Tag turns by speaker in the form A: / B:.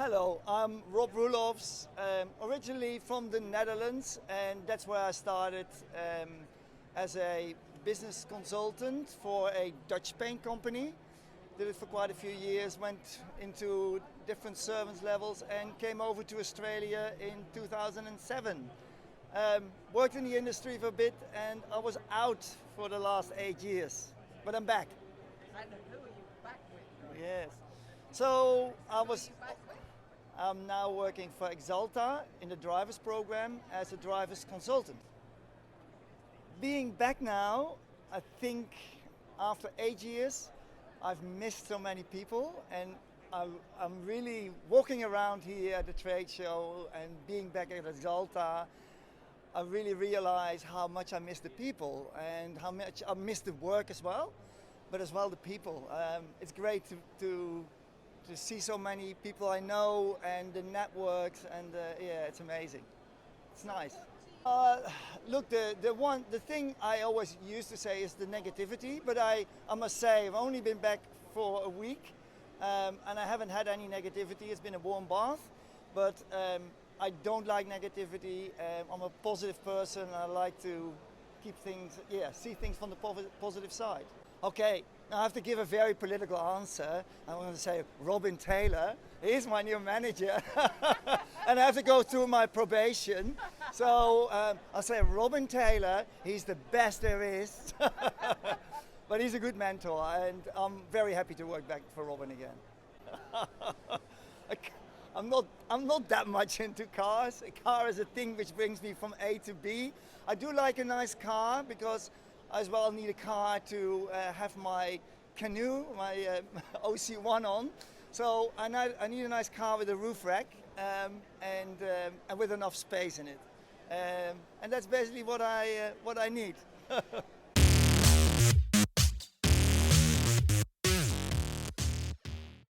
A: Hello, I'm Rob Roelofs, originally from the Netherlands, and that's where I started as a business consultant for a Dutch paint company. Did it for quite a few years, went into different service levels and came over to Australia in 2007. Worked in the industry for a bit and I was out for the last 8 years, but I'm back.
B: And who are you back with?
A: Yes. So
B: Who are you back with?
A: I'm now working for Axalta in the Drivus program as a Drivus consultant. Being back now, I think after 8 years, I've missed so many people, and I'm really walking around here at the trade show and being back at Axalta. I really realize how much I miss the people and how much I miss the work as well, but as well the people. It's great to see so many people I know and the networks, and yeah, it's amazing. It's nice. Look, the thing I always used to say is the negativity, but I must say I've only been back for a week, and I haven't had any negativity. It's been a warm bath, but I don't like negativity. I'm a positive person, and I like to keep things, see things from the positive side. Okay, now I have to give a very political answer. I'm going to say Robin Taylor. He's my new manager. And I have to go through my probation. So I'll say Robin Taylor, he's the best there is. But he's a good mentor, and I'm very happy to work back for Robin again. I'm not that much into cars. A car is a thing which brings me from A to B. I do like a nice car because I as well need a car to have my canoe, my OC1 on. So I need a nice car with a roof rack and with enough space in it. And that's basically what I need.